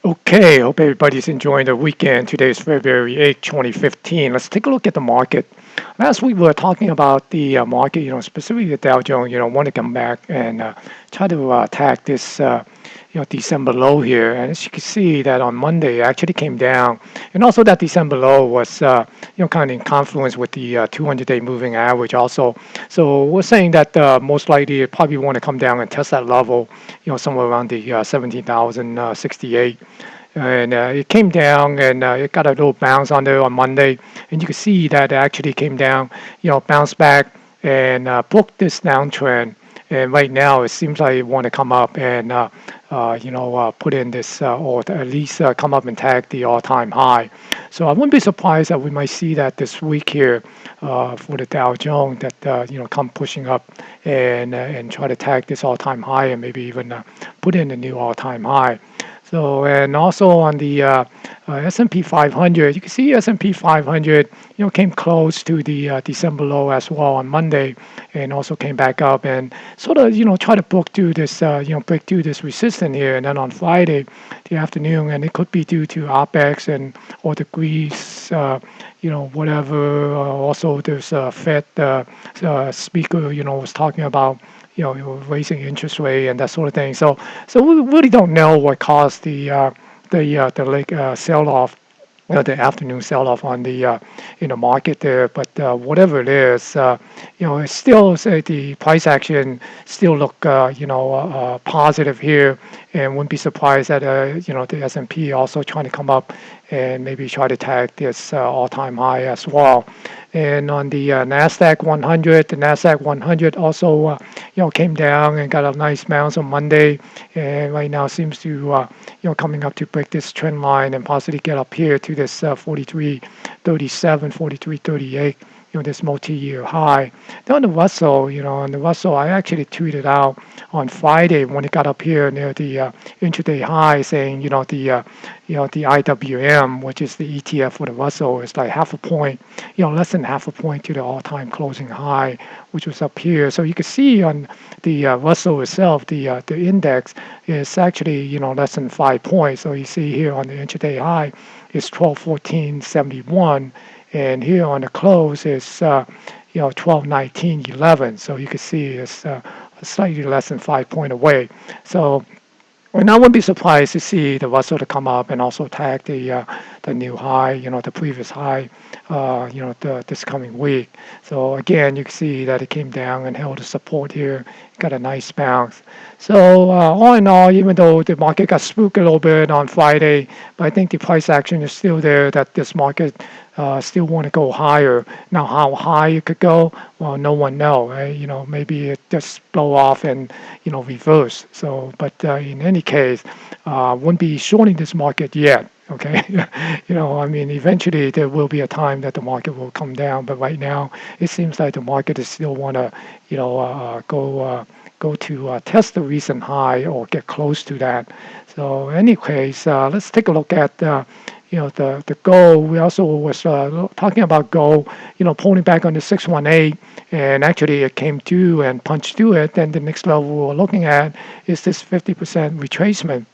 Okay, hope everybody's enjoying the weekend. Today is February 8th, 2015. Let's take a look at the market. Last week we were talking about the market, specifically the Dow Jones, want to come back and try to attack this, December low here. And as you can see that on Monday it actually came down. And also that December low was, kind of in confluence with the 200-day moving average also. So we're saying that most likely it probably want to come down and test that level, somewhere around the 17,068. And it came down and it got a little bounce on there on Monday. And you can see that it actually came down, bounced back and broke this downtrend. And right now, it seems like it want to come up and, put in this, or at least come up and tag the all-time high. So I wouldn't be surprised that we might see that this week here for the Dow Jones that, come pushing up and try to tag this all-time high and maybe even put in a new all-time high. So, and also on the S&P 500, you can see S&P 500, came close to the December low as well on Monday, and also came back up and sort of, try to break through this resistance here. And then on Friday, the afternoon, and it could be due to OPEX and or the Greece, whatever. Also, there's a Fed speaker, was talking about raising interest rate and that sort of thing. So we really don't know what caused the late sell-off, the afternoon sell-off on the in the market there. But whatever it is, it's still the price action still look positive here, and wouldn't be surprised that the S&P also trying to come up and maybe try to tag this all-time high as well. And on the Nasdaq 100, the Nasdaq 100 also came down and got a nice bounce on Monday, and right now seems to coming up to break this trend line and possibly get up here to this 43.37, 43.38. This multi-year high. Then on the Russell, on the Russell, I actually tweeted out on Friday when it got up here near the intraday high, saying, the IWM, which is the ETF for the Russell, is like half a point, less than half a point to the all-time closing high, which was up here. So you can see on the Russell itself, the index is actually, less than 5 points. So you see here on the intraday high is 1214.71. And here on the close is 1219.11. So you can see it's slightly less than 5 point away. So and I wouldn't be surprised to see the Russell to come up and also tag the new high, the previous high, this coming week. So again, you can see that it came down and held the support here, got a nice bounce. So all in all, even though the market got spooked a little bit on Friday, but I think the price action is still there that this market still want to go higher. Now, how high it could go, well, no one know. Right? Maybe it just blow off and reverse. So, but in any case, wouldn't be shorting this market yet. Okay, I mean, eventually there will be a time that the market will come down, but right now it seems like the market is still want to, go to test the recent high or get close to that. So, anyways, let's take a look at. The gold. We also was talking about gold, pulling back on the 618, and actually it came through and punched through it. Then the next level we're looking at is this 50% retracement,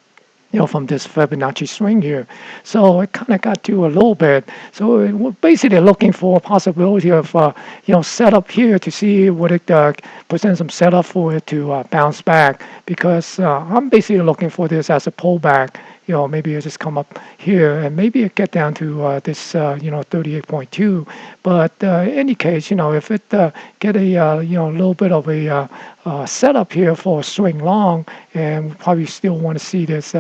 from this Fibonacci swing here. So it kind of got to a little bit. So we're basically looking for a possibility of, setup here to see what it presents some setup for it to bounce back. Because I'm basically looking for this as a pullback. Maybe it just come up here and maybe it get down to this, 38.2. But in any case, if it get a, little bit of a setup here for a swing long, and we probably still want to see this,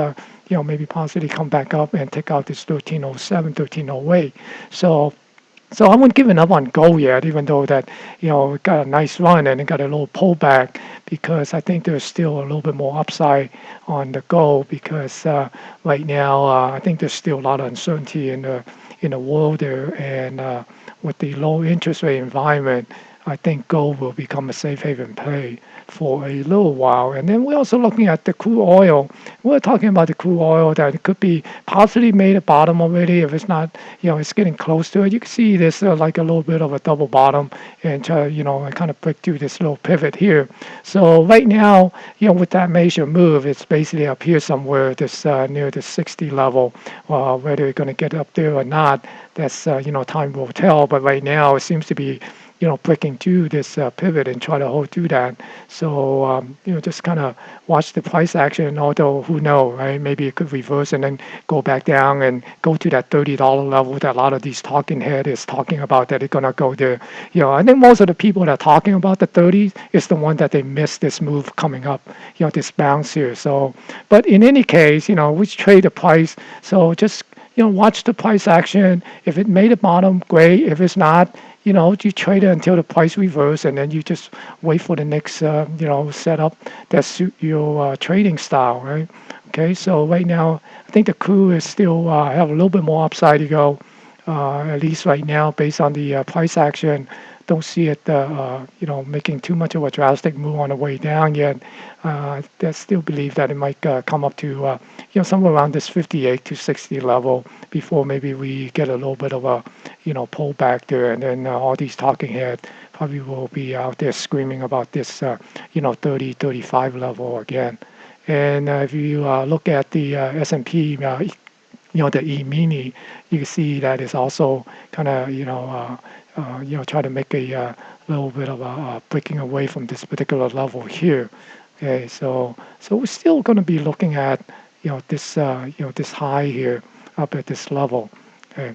maybe possibly come back up and take out this 1307, 1308. So I haven't given up on gold yet, even though that, it got a nice run and it got a little pullback, because I think there's still a little bit more upside on the gold, because right now I think there's still a lot of uncertainty in the world there, and with the low interest rate environment, I think gold will become a safe haven play for a little while. And then we're also looking at the crude oil. We're talking about the crude oil that it could be possibly made a bottom already. If it's not, it's getting close to it. You can see this like a little bit of a double bottom and kind of break through this little pivot here. So right now, with that major move, it's basically up here somewhere, this near the 60 level. Whether it's going to get up there or not, that's time will tell. But right now, it seems to be breaking through this pivot and try to hold through that. So, just kind of watch the price action, although who knows, right? Maybe it could reverse and then go back down and go to that $30 level that a lot of these talking head is talking about, that it's going to go there. I think most of the people that are talking about the 30s is the one that they missed this move coming up, this bounce here. So, but in any case, we trade the price. So just, watch the price action. If it made a bottom, great. If it's not, you trade it until the price reverse, and then you just wait for the next, setup that suit your trading style, right? Okay, so right now, I think the crude is still have a little bit more upside to go, at least right now, based on the price action. Don't see it, making too much of a drastic move on the way down yet. I still believe that it might come up to, somewhere around this 58 to 60 level before maybe we get a little bit of a, pullback there, and then all these talking heads probably will be out there screaming about this, 30, 35 level again. And if you look at the S&P, the E-mini, you can see that is also kind of, try to make a little bit of a breaking away from this particular level here. Okay, so we're still going to be looking at, this high here up at this level. Okay.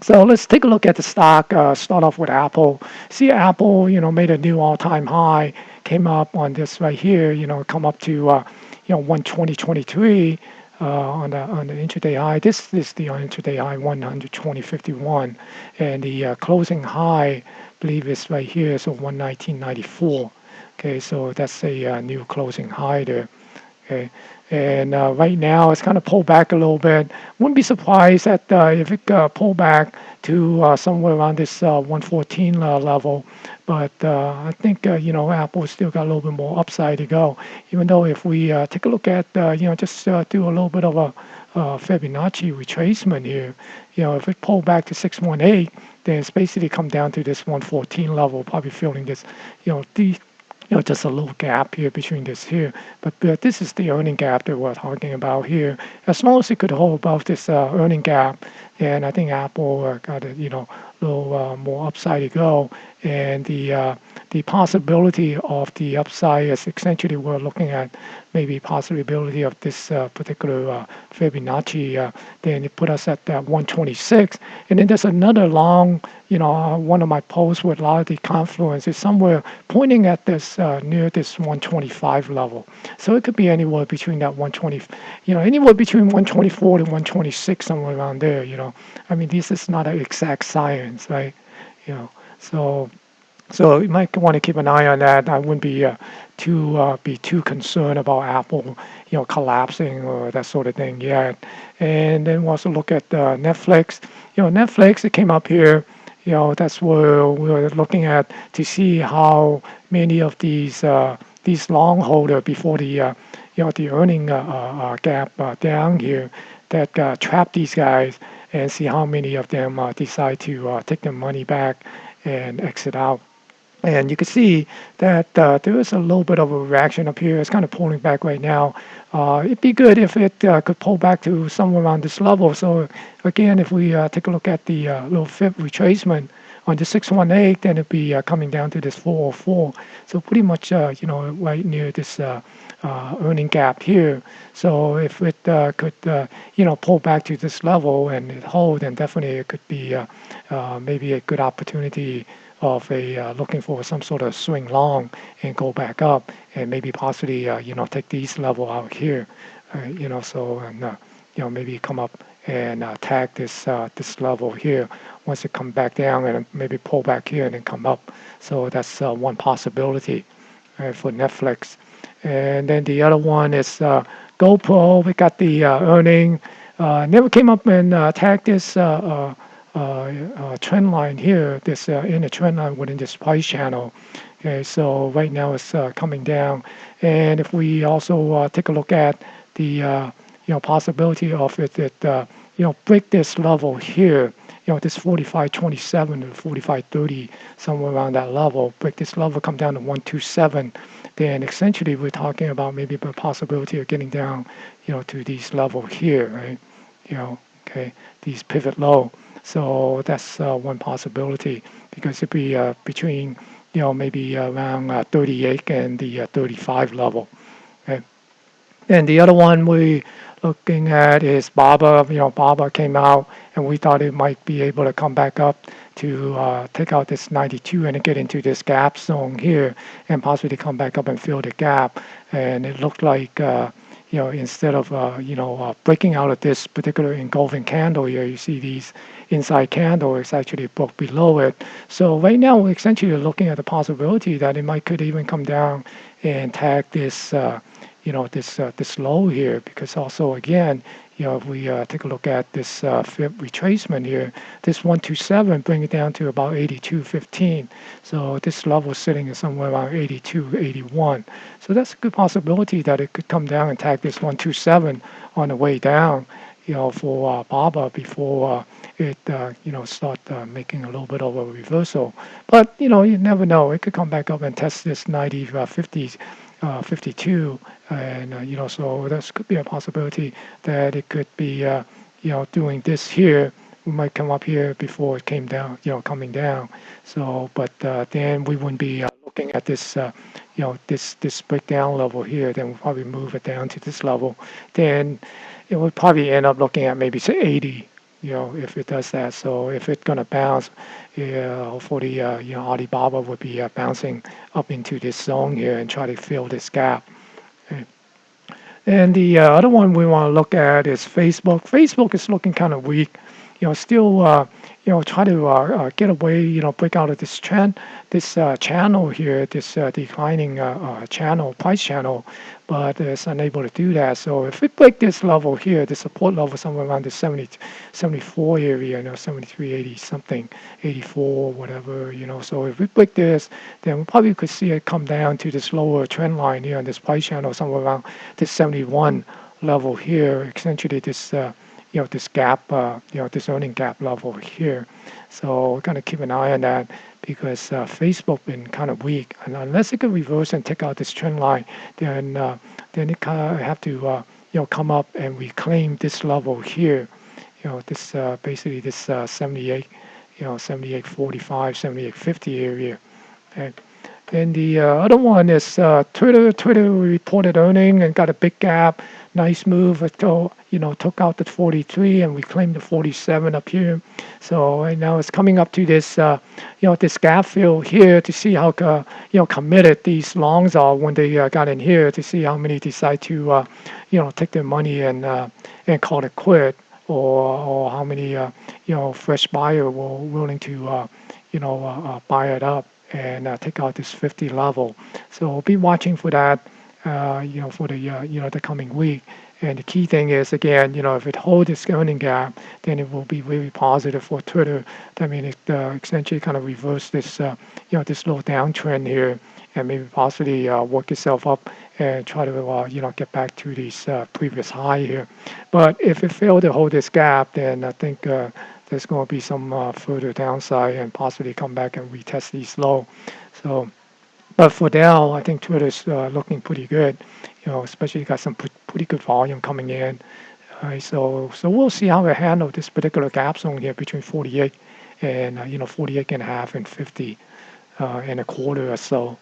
So let's take a look at the stock. Start off with Apple. See, Apple, made a new all-time high, came up on this right here, come up to, 120.23 on the intraday high. This is the intraday high, 120.51, and the closing high, I believe, is right here, so 119.94. Okay, so that's a new closing high there. Okay. And right now, it's kind of pulled back a little bit. Wouldn't be surprised that if it pull back to somewhere around this 114 level. But I think, Apple's still got a little bit more upside to go. Even though if we take a look at, just do a little bit of a Fibonacci retracement here, if it pulled back to 618, then it's basically come down to this 114 level, probably feeling this, just a little gap here between this here. But this is the earning gap that we're talking about here. As long as it could hold above this earning gap, and I think Apple got a little more upside to go. And the possibility of the upside is essentially we're looking at maybe possibility of this particular Fibonacci. Then it put us at 126. And then there's another long, one of my posts with a lot of the confluence is somewhere pointing at this near this 125 level. So it could be anywhere between that 120, anywhere between 124 to 126, somewhere around there. I mean, this is not an exact science, right? So you might want to keep an eye on that. I wouldn't be too concerned about Apple, collapsing or that sort of thing yet. And then we'll also look at Netflix. Netflix, it came up here. That's where we're looking at to see how many of these long holder before the the earning gap down here that trap these guys, and see how many of them decide to take their money back and exit out. And you can see that there is a little bit of a reaction up here. It's kind of pulling back right now. It'd be good if it could pull back to somewhere around this level. So again, if we take a look at the little fib retracement on the 618, then it'd be coming down to this 404. So pretty much, right near this earning gap here. So if it could, pull back to this level and it hold, then definitely it could be maybe a good opportunity of a looking for some sort of swing long and go back up and maybe possibly take these level out here, so and maybe come up and tag this this level here once it come back down and maybe pull back here and then come up. So that's one possibility for Netflix. And then the other one is GoPro. We got the earning. Never came up and tagged this trend line here, this in a trend line within this price channel. Okay, so right now it's coming down, and if we also take a look at the possibility of it break this level here, this 45.27 to 45.30, somewhere around that level, break this level, come down to 127, then essentially we're talking about maybe the possibility of getting down, to these level here, right? Okay, these pivot low. So that's one possibility because it'd be between, maybe around 38 and the 35 level. Okay. And the other one we looking at is BABA. BABA came out and we thought it might be able to come back up to take out this 92 and get into this gap zone here and possibly come back up and fill the gap. And it looked like instead of breaking out of this particular engulfing candle here, you see these inside candle is actually broke below it. So right now we're essentially looking at the possibility that it might could even come down and tag this this low here, because also again, if we take a look at this fib retracement here, this 127 bring it down to about 82.15. So this level is sitting at somewhere around 82.81. So that's a good possibility that it could come down and tag this 127 on the way down, for BABA before it start making a little bit of a reversal. But you never know. It could come back up and test this 90 50 52, and so this could be a possibility that it could be doing this here. We might come up here before it came down, coming down. So, but then we wouldn't be looking at this, this breakdown level here. Then we'll probably move it down to this level. Then it would probably end up looking at maybe say 80. If it does that. So if it's gonna bounce, hopefully, Alibaba would be bouncing up into this zone here and try to fill this gap. Okay. And the other one we want to look at is Facebook. Facebook is looking kind of weak. Still, try to get away, break out of this trend, this channel here, this declining channel, price channel, but it's unable to do that. So if it break this level here, the support level somewhere around the 74 area, 73.80 something, 84, whatever, So if we break this, then we probably could see it come down to this lower trend line here on this price channel, somewhere around this 71 level here, essentially this this gap, this earning gap level here. So we're going to keep an eye on that because Facebook been kind of weak, and unless it can reverse and take out this trend line, then it kind of have to come up and reclaim this level here. This basically this 78, 78.45, 78.50 area. Okay. And the other one is Twitter. Twitter reported earning and got a big gap. Nice move. Took out the 43 and reclaimed the 47 up here. So right now it's coming up to this, this gap fill here to see how, committed these longs are when they got in here, to see how many decide to, take their money and call it quit, or how many, fresh buyer were willing to, buy it up and take out this 50 level. So we'll be watching for that, for the the coming week. And the key thing is, again, if it holds this earning gap, then it will be really positive for Twitter. I mean, it essentially kind of reverse this, this little downtrend here, and maybe possibly work itself up and try to, get back to this previous high here. But if it failed to hold this gap, then I think there's going to be some further downside and possibly come back and retest these low. So, but for now, I think Twitter's looking pretty good. Especially got some pretty good volume coming in. So we'll see how we handle this particular gap zone here between 48 and 48 and a half and 50 and a quarter or so.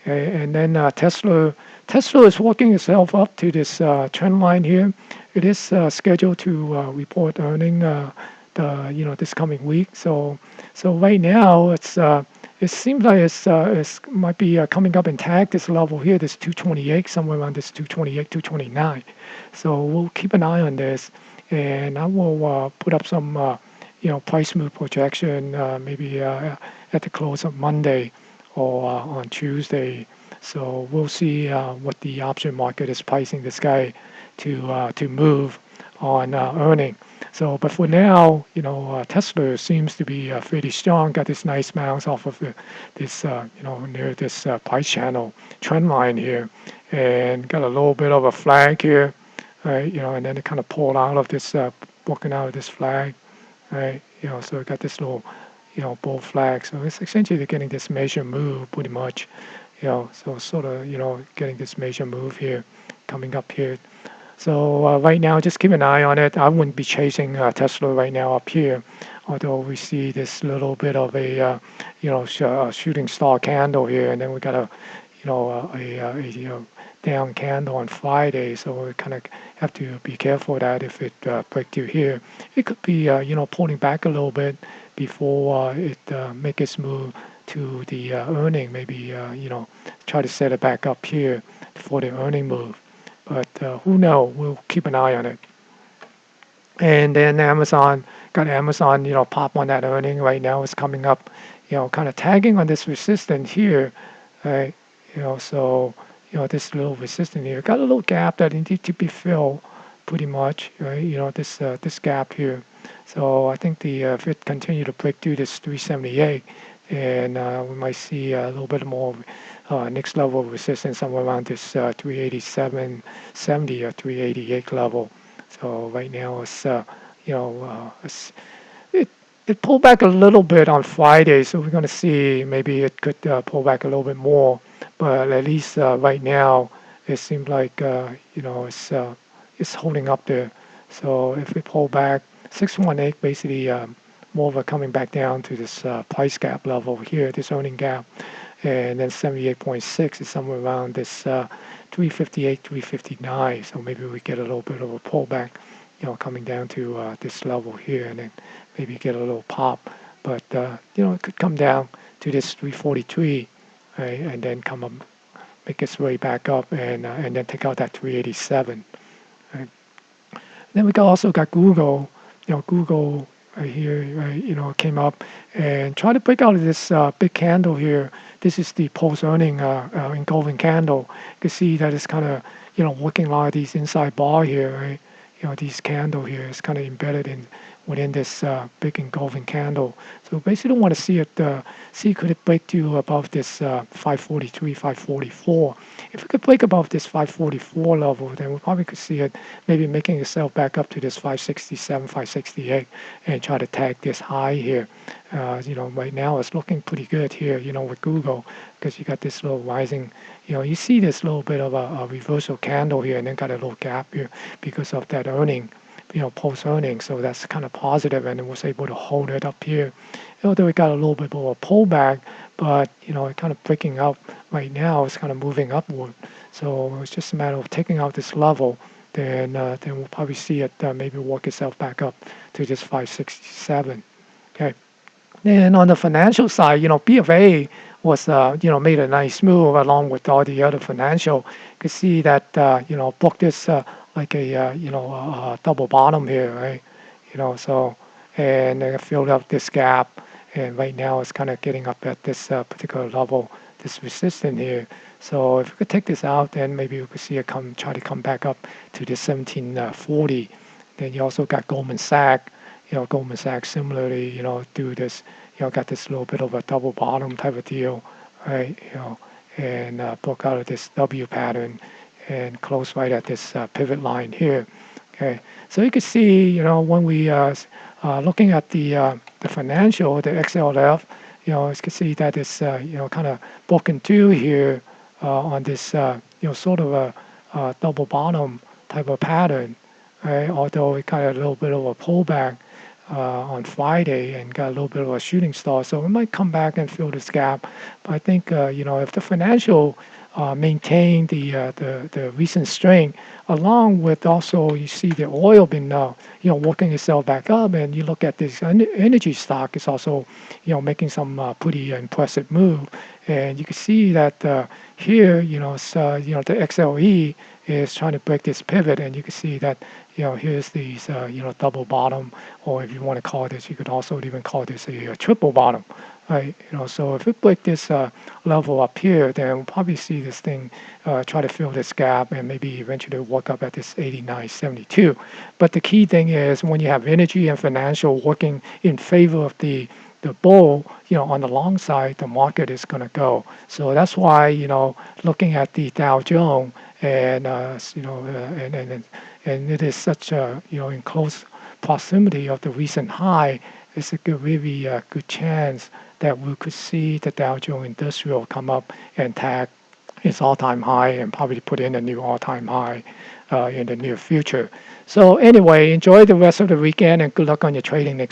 Okay, and then Tesla is working itself up to this trend line here. It is scheduled to report earning this coming week. So right now it seems like it's might be coming up and tag this level here, this 228, somewhere around this 228, 229. So we'll keep an eye on this, and I will put up some price move projection maybe at the close of Monday or on Tuesday. So we'll see what the option market is pricing this guy to move on earning. So, but for now, Tesla seems to be fairly strong. Got this nice bounce off of this, near this price channel trend line here, and got a little bit of a flag here, right? And then it kind of pulled out of this, broken out of this flag, right? So it got this little, bull flag. So it's essentially getting this major move pretty much, so sort of, getting this major move here, coming up here. So right now, just keep an eye on it. I wouldn't be chasing Tesla right now up here, although we see this little bit of a, shooting star candle here, and then we got a down candle on Friday. So we kind of have to be careful of that if it break through here. It could be, pulling back a little bit before it make its move to the earning. Maybe, try to set it back up here for the earning move. But who knows? We'll keep an eye on it. And then Amazon, pop on that earning right now. It's coming up, kind of tagging on this resistance here, right? So, this little resistance here got a little gap that needs to be filled pretty much, right? This gap here. So I think if it continue to break through this 378, and we might see a little bit more next level of resistance somewhere around this 387.70 or 388 level. So right now it pulled back a little bit on Friday, so we're going to see maybe it could pull back a little bit more. But at least right now it seems like it's holding up there. So if it pull back 618, basically more of a coming back down to this price gap level here, this earning gap, and then 78.6 is somewhere around this 358, 359. So maybe we get a little bit of a pullback, coming down to this level here, and then maybe get a little pop. But it could come down to this 343, right, and then come up, make its way back up, and then take out that 387. Right. Then we also got Google. Google right here, right, came up and tried to break out of this big candle here. This is the post-earning engulfing candle. You can see that it's kind of, working a lot of these inside bar here, right? These candle here is kind of embedded within this big engulfing candle. So basically want to see it, see could it break to above this 543, 544. If it could break above this 544 level, then we probably could see it maybe making itself back up to this 567, 568, and try to tag this high here. Right now it's looking pretty good here, with Google, because you got this little rising, you see this little bit of a reversal candle here, and then got a little gap here because of that earning, post earnings. So that's kind of positive, and it was able to hold it up here. Although it got a little bit more pullback, but it kind of breaking up right now. It's kind of moving upward. So it's just a matter of taking out this level. Then we'll probably see it maybe work itself back up to just 567. Okay. And on the financial side, B of A was, made a nice move along with all the other financial. You can see that, booked this like a double bottom here, right? So, and they filled up this gap, and right now it's kind of getting up at this particular level, this resistance here. So if we could take this out, then maybe we could see it try to come back up to this 1740. Then you also got Goldman Sachs. Goldman Sachs similarly, do this, got this little bit of a double bottom type of deal, right? And broke out of this W pattern and close right at this pivot line here. Okay, so you can see, when we looking at the financial, the XLF, you can see that it's kind of broken through here on this sort of a double bottom type of pattern, right? Although it got a little bit of a pullback on Friday and got a little bit of a shooting star, so it might come back and fill this gap. But I think if the financial maintain the recent strength, along with also you see the oil been working itself back up, and you look at this energy stock is also making some pretty impressive move, and you can see that here the XLE is trying to break this pivot, and you can see that here's these double bottom, or if you want to call this, you could also even call this a triple bottom. Right, so if we break this level up here, then we'll probably see this thing try to fill this gap and maybe eventually work up at this 89.72. But the key thing is when you have energy and financial working in favor of the bull, on the long side, the market is going to go. So that's why, looking at the Dow Jones and and it is such a, in close proximity of the recent high, it's a good, really good chance that we could see the Dow Jones Industrial come up and tag its all-time high and probably put in a new all-time high in the near future. So anyway, enjoy the rest of the weekend and good luck on your trading next